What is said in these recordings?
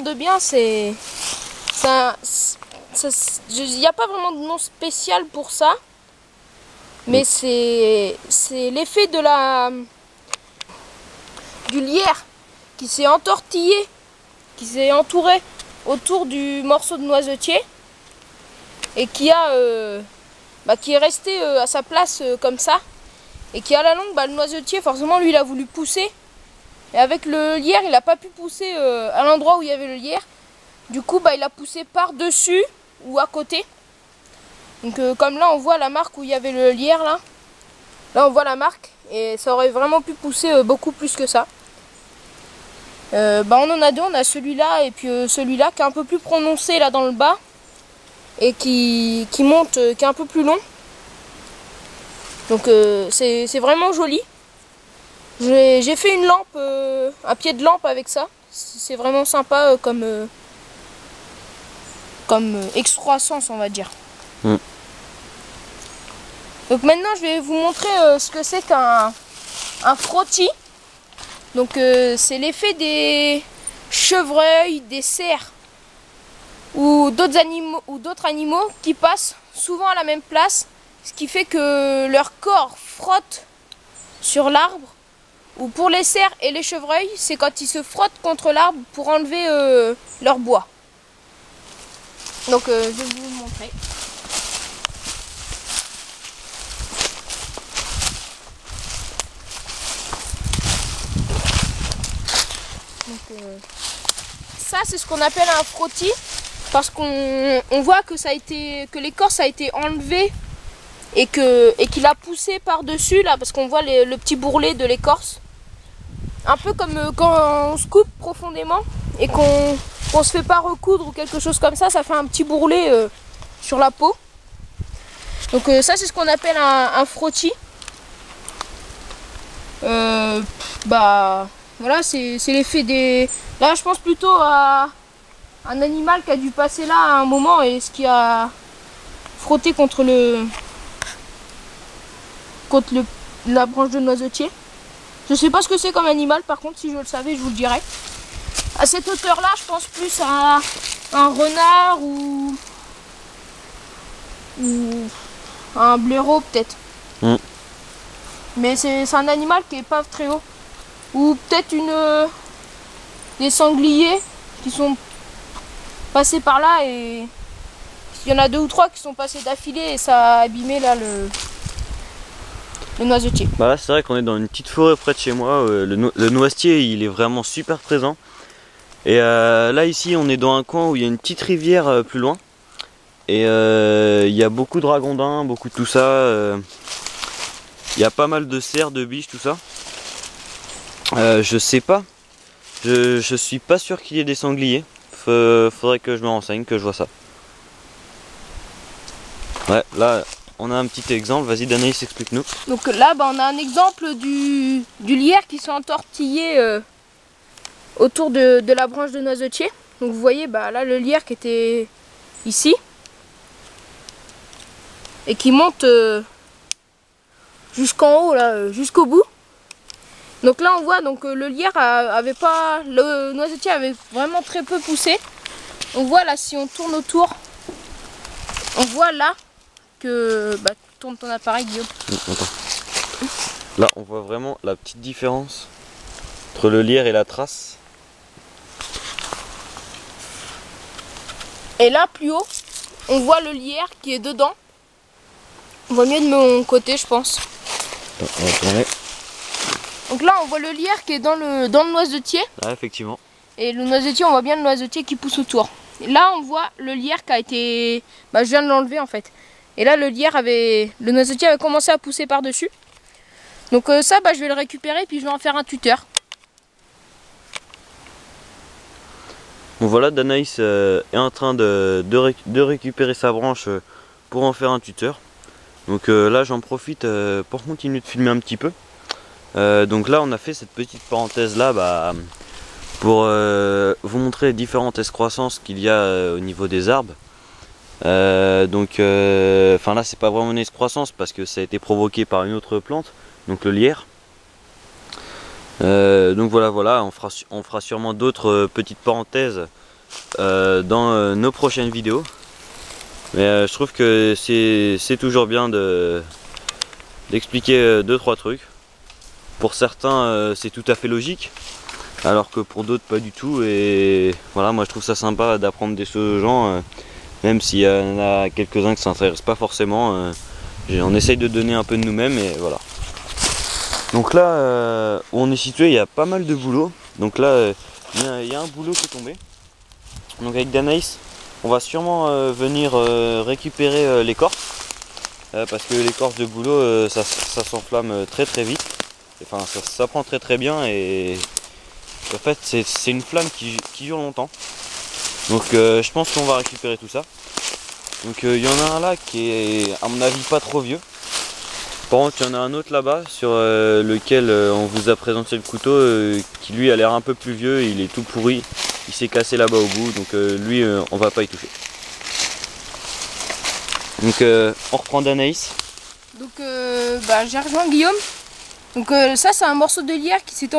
regarde bien, c'est ça, il n'y a pas vraiment de nom spécial pour ça, mais c'est l'effet du lierre qui s'est entortillé, qui s'est entouré autour du morceau de noisetier et qui est resté à sa place comme ça, et qui à la longue, le noisetier forcément lui il a voulu pousser, et avec le lierre il n'a pas pu pousser à l'endroit où il y avait le lierre. Du coup il a poussé par dessus ou à côté. Donc comme là on voit la marque où il y avait le lierre, là on voit la marque, et ça aurait vraiment pu pousser beaucoup plus que ça. On en a deux, on a celui-là et puis celui-là qui est un peu plus prononcé là dans le bas et qui monte, qui est un peu plus long. Donc c'est vraiment joli. J'ai fait une lampe, un pied de lampe avec ça. C'est vraiment sympa comme excroissance, on va dire. Donc maintenant je vais vous montrer ce que c'est qu'un frottis. Donc c'est l'effet des chevreuils, des cerfs ou d'autres animaux qui passent souvent à la même place, ce qui fait que leur corps frotte sur l'arbre. Ou pour les cerfs et les chevreuils, c'est quand ils se frottent contre l'arbre pour enlever leur bois. Donc je vais vous montrer. Donc, ça c'est ce qu'on appelle un frottis, parce qu'on voit que l'écorce a été enlevée et qu'il a poussé par dessus là, parce qu'on voit le petit bourrelet de l'écorce, un peu comme quand on se coupe profondément et qu'on se fait pas recoudre ou quelque chose comme ça, ça fait un petit bourrelet sur la peau. Donc ça c'est ce qu'on appelle un frottis. Voilà, c'est l'effet des... Là je pense plutôt à un animal qui a dû passer là à un moment et ce qui a frotté contre la branche de noisetier. Je sais pas ce que c'est comme animal, par contre si je le savais je vous le dirais. À cette hauteur là je pense plus à un renard ou un blaireau peut-être. Mais c'est un animal qui est pas très haut. Ou peut-être des sangliers qui sont passés par là, et il y en a 2 ou 3 qui sont passés d'affilée et ça a abîmé là le noisetier. Là c'est vrai qu'on est dans une petite forêt près de chez moi, le noisetier il est vraiment super présent. Et là ici on est dans un coin où il y a une petite rivière plus loin. Et il y a beaucoup de ragondins, beaucoup de tout ça. Il y a pas mal de cerfs, de biches, tout ça. Je sais pas. Je suis pas sûr qu'il y ait des sangliers. Faudrait que je me renseigne, que je vois ça. Ouais, là on a un petit exemple. Vas-y Danaïs, explique-nous. Donc là on a un exemple du lierre qui s'est entortillé autour de la branche de noisetier. Donc vous voyez là le lierre qui était ici et qui monte jusqu'en haut là, jusqu'au bout. Donc là on voit le lierre le noisetier avait vraiment très peu poussé. On voit là, si on tourne autour, on voit là que... tourne ton appareil Guillaume. Attends. Là on voit vraiment la petite différence entre le lierre et la trace. Et là plus haut, on voit le lierre qui est dedans. On voit mieux de mon côté je pense. Attends, on va tourner. Donc là on voit le lierre qui est dans le noisetier. Ah effectivement. Et le noisetier, on voit bien le noisetier qui pousse autour. Et là on voit le lierre qui a été... je viens de l'enlever en fait. Et là le noisetier avait commencé à pousser par dessus. Donc ça je vais le récupérer puis je vais en faire un tuteur. Bon voilà, Danaïs est en train de récupérer sa branche pour en faire un tuteur. Donc là j'en profite pour continuer de filmer un petit peu. Donc là on a fait cette petite parenthèse là pour vous montrer les différentes excroissances qu'il y a au niveau des arbres. Là c'est pas vraiment une excroissance parce que ça a été provoqué par une autre plante, donc le lierre. Donc voilà, on fera sûrement d'autres petites parenthèses dans nos prochaines vidéos. Mais je trouve que c'est toujours bien d'expliquer 2-3 trucs. Pour certains c'est tout à fait logique, alors que pour d'autres pas du tout. Et voilà, moi je trouve ça sympa d'apprendre des choses aux gens, même s'il y en a quelques-uns qui ne s'intéressent pas forcément. On essaye de donner un peu de nous-mêmes et voilà. Donc là où on est situé, il y a pas mal de boulot. Donc là il y a un boulot qui est tombé. Donc avec Danaïs, on va sûrement venir récupérer l'écorce, parce que l'écorce de bouleau ça s'enflamme très vite. Enfin ça prend très bien, et en fait c'est une flamme qui dure longtemps. Donc je pense qu'on va récupérer tout ça. Donc il y en a un là qui est à mon avis pas trop vieux. Par contre il y en a un autre là-bas sur lequel on vous a présenté le couteau, qui lui a l'air un peu plus vieux, il est tout pourri. Il s'est cassé là-bas au bout, donc lui on va pas y toucher. Donc on reprend Danaïs. Donc j'ai rejoint Guillaume. Donc ça c'est un morceau de lierre qui s'était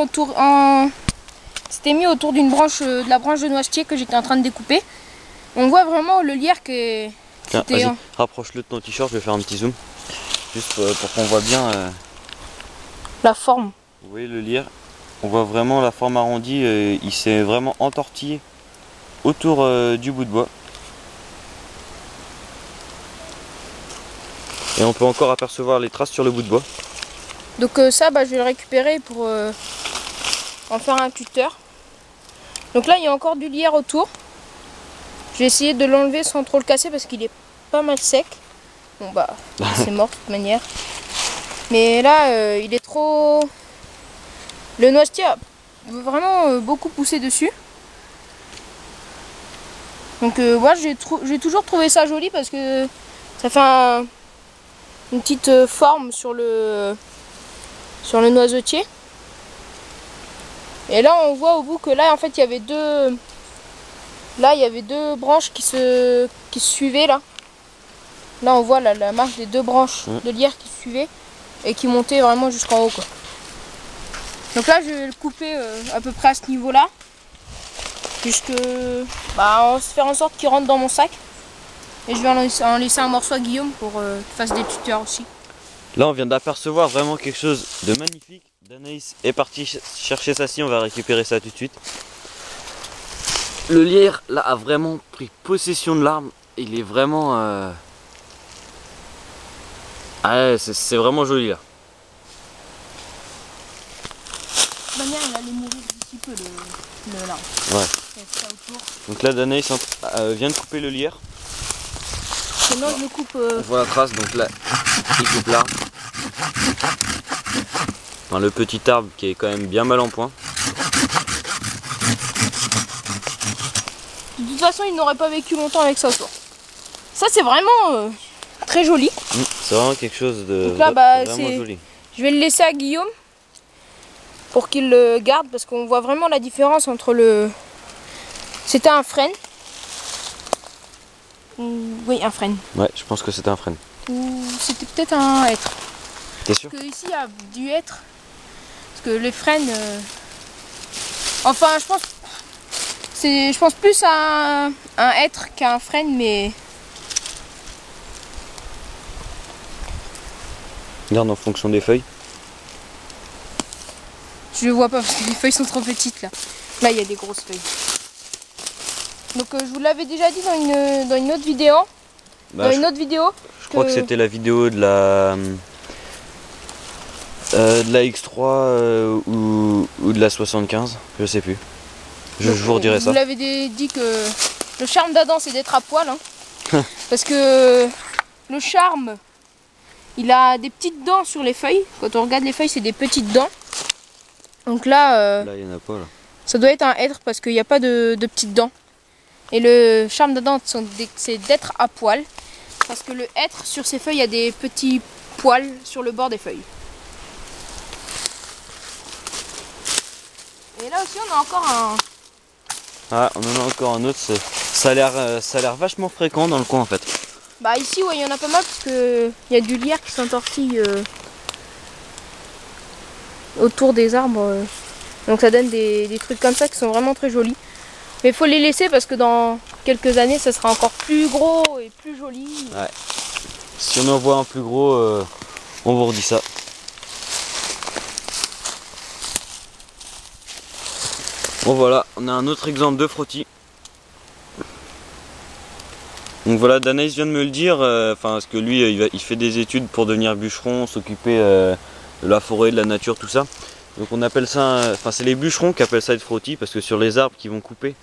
mis autour d'une branche de la branche de noisetier que j'étais en train de découper. On voit vraiment le lierre qui Tiens, vas-y, rapproche-le de ton t-shirt, je vais faire un petit zoom. Juste pour qu'on voit bien la forme. Vous voyez le lierre, on voit vraiment la forme arrondie, il s'est vraiment entortillé autour du bout de bois. Et on peut encore apercevoir les traces sur le bout de bois. Donc ça je vais le récupérer pour en faire un tuteur. Donc là il y a encore du lierre autour. Je vais essayer de l'enlever sans trop le casser parce qu'il est pas mal sec. Bon c'est mort de toute manière. Mais là il est trop... Le noisetier a vraiment beaucoup poussé dessus. Donc moi j'ai toujours trouvé ça joli parce que ça fait une petite forme sur le noisetier. Et là on voit au bout que là en fait il y avait deux branches qui se suivaient là. Là on voit la marche des deux branches de lierre qui se suivaient et qui montaient vraiment jusqu'en haut quoi. Donc là je vais le couper à peu près à ce niveau là. Puisque on va faire en sorte qu'il rentre dans mon sac. Et je vais en laisser un morceau à Guillaume pour qu'il fasse des tuteurs aussi. Là on vient d'apercevoir vraiment quelque chose de magnifique. Danaïs est partie chercher sa scie, on va récupérer ça tout de suite. Le lierre là a vraiment pris possession de l'arbre. Il est vraiment... Ah, c'est vraiment joli là. De toute manière il allait mourir d'ici peu l'arbre. Ouais. Donc là Danaïs vient de couper le lierre. Sinon je le coupe... On voit la trace, donc là il coupe l'arbre. Enfin, le petit arbre qui est quand même bien mal en point. De toute façon il n'aurait pas vécu longtemps avec ça. Ça c'est vraiment très joli. C'est vraiment quelque chose de donc là, vraiment joli. Je vais le laisser à Guillaume pour qu'il le garde parce qu'on voit vraiment la différence entre le... C'était un frêne. Oui, un frêne. Ouais, je pense que c'était un frêne. Ou c'était peut-être un hêtre. T'es sûr? Parce que ici il y a du hêtre. Parce que les frênes... Enfin, je pense plus à un hêtre qu'à un frêne, mais... Regarde en fonction des feuilles. Je le vois pas parce que les feuilles sont trop petites là. Là il y a des grosses feuilles. Donc je vous l'avais déjà dit dans une autre vidéo. Je crois que c'était la vidéo de la X3 ou de la 75, je sais plus. Je vous redirai ça. Vous l'avez dit que le charme d'Adam c'est d'être à poil. Hein. Parce que le charme, il a des petites dents sur les feuilles. Quand on regarde les feuilles, c'est des petites dents. Donc là, il n'y en a pas là. Ça doit être un hêtre parce qu'il n'y a pas de petites dents. Et le charme d'Adam, c'est d'être à poil. Parce que le hêtre, sur ses feuilles, il y a des petits poils sur le bord des feuilles. Et là aussi, on a encore un... Ah, on en a encore un autre. Ça a l'air vachement fréquent dans le coin en fait. Bah ici, ouais, il y en a pas mal parce que il y a du lierre qui s'entortille autour des arbres. Donc ça donne des trucs comme ça qui sont vraiment très jolis. Mais il faut les laisser parce que dans quelques années, ça sera encore plus gros et plus joli. Ouais. Si on en voit un plus gros, on vous redit ça. Bon voilà, on a un autre exemple de frottis. Donc voilà, Danaïs vient de me le dire, parce que lui il fait des études pour devenir bûcheron, s'occuper de la forêt, de la nature, tout ça. Donc on appelle ça, c'est les bûcherons qui appellent ça être frottis, parce que sur les arbres qu'ils vont couper,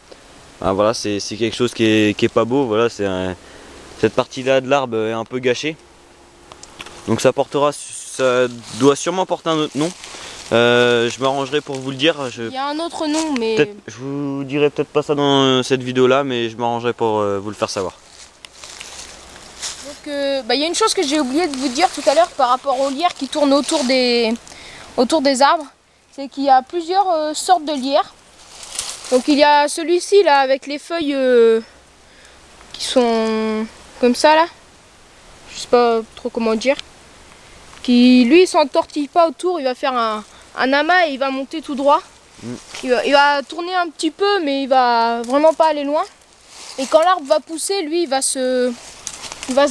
voilà, c'est quelque chose qui est pas beau, voilà, cette partie-là de l'arbre est un peu gâchée. Donc ça doit sûrement porter un autre nom. Je m'arrangerai pour vous le dire. Il y a un autre nom, mais... Je vous dirai peut-être pas ça dans cette vidéo-là, mais je m'arrangerai pour vous le faire savoir. Donc, il y a une chose que j'ai oublié de vous dire tout à l'heure par rapport aux lierres qui tournent autour des arbres. C'est qu'il y a plusieurs sortes de lierres. Donc il y a celui-ci là avec les feuilles qui sont comme ça là. Je sais pas trop comment dire. Qui lui il s'entortille pas autour, il va faire un amas et il va monter tout droit. Il va tourner un petit peu mais il va vraiment pas aller loin. Et quand l'arbre va pousser, lui il va se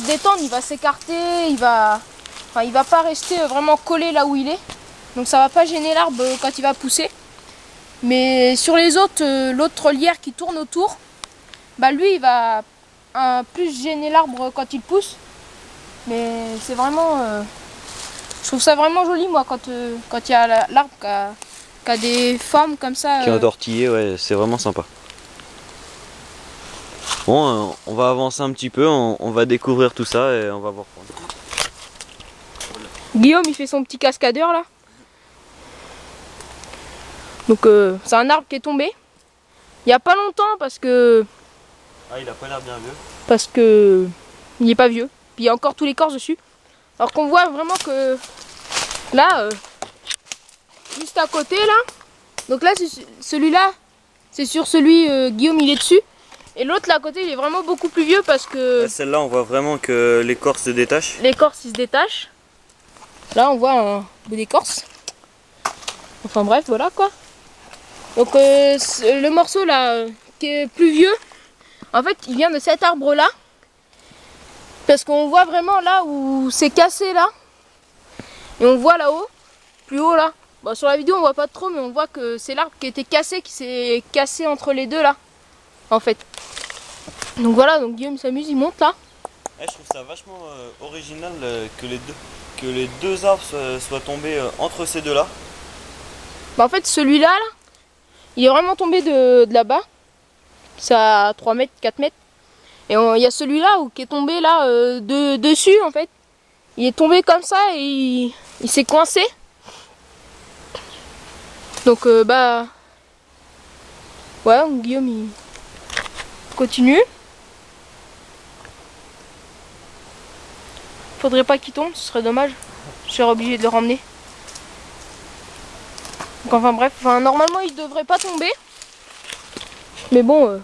détendre, il va s'écarter, il va pas rester vraiment collé là où il est. Donc ça va pas gêner l'arbre quand il va pousser. Mais sur les autres, l'autre lierre qui tourne autour, lui il va plus gêner l'arbre quand il pousse. Mais c'est vraiment... je trouve ça vraiment joli moi quand il y a l'arbre qui a des formes comme ça. Qui est entortillé, ouais, c'est vraiment sympa. Bon, on va avancer un petit peu, on va découvrir tout ça et on va voir. Guillaume il fait son petit cascadeur là. Donc c'est un arbre qui est tombé il n'y a pas longtemps parce que... Ah, il a pas l'air bien vieux. Parce que il n'est pas vieux. Puis il y a encore tous les corps dessus. Alors qu'on voit vraiment que là, juste à côté là, donc là c'est celui-là, c'est sur celui Guillaume il est dessus. Et l'autre là à côté il est vraiment beaucoup plus vieux parce que... Celle-là on voit vraiment que l'écorce se détache. L'écorce il se détache. Là on voit un bout d'écorce. Enfin bref voilà quoi. Donc le morceau là qui est plus vieux, en fait il vient de cet arbre là. Parce qu'on voit vraiment là où c'est cassé là. Et on voit là-haut, plus haut là. Bon, sur la vidéo on voit pas trop mais on voit que c'est l'arbre qui était cassé, qui s'est cassé entre les deux là. En fait. Donc voilà, donc Guillaume s'amuse, il monte là. Je trouve ça vachement original que les deux arbres soient tombés entre ces deux là. En fait celui-là là, il est vraiment tombé de là-bas. C'est à 3 mètres, 4 mètres. Et il y a celui-là qui est tombé là dessus en fait. Il est tombé comme ça et il s'est coincé. Donc ouais, Guillaume il continue. Faudrait pas qu'il tombe, ce serait dommage. Je serais obligé de le ramener. Donc enfin bref, normalement il devrait pas tomber. Mais bon...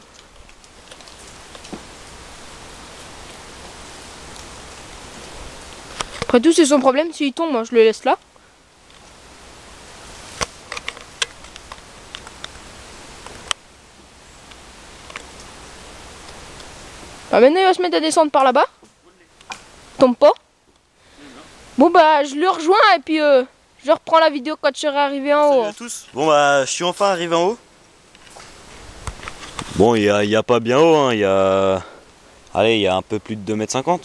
Après tout c'est son problème, s'il tombe, moi je le laisse là. Maintenant il va se mettre à descendre par là-bas. Tombe pas. Bon je le rejoins et puis je reprends la vidéo quand je serai arrivé en haut. Salut à tous. Bon je suis enfin arrivé en haut. Bon il y a pas bien haut, hein. Il y a un peu plus de 2,50 m.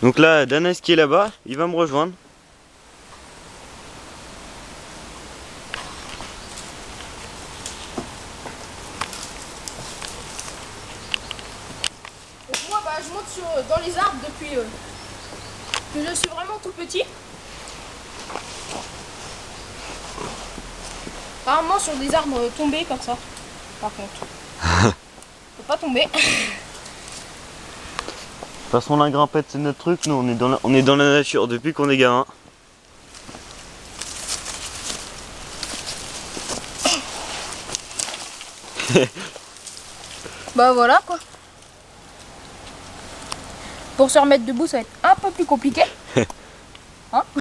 Donc là, Danaïs qui est là-bas, il va me rejoindre. Donc moi je monte dans les arbres depuis que je suis vraiment tout petit. Rarement sur des arbres tombés comme ça, par contre. Faut pas tomber. De toute façon la grimpette c'est notre truc, nous on est dans la nature depuis qu'on est gamin. Voilà quoi. Pour se remettre debout ça va être un peu plus compliqué. Hein?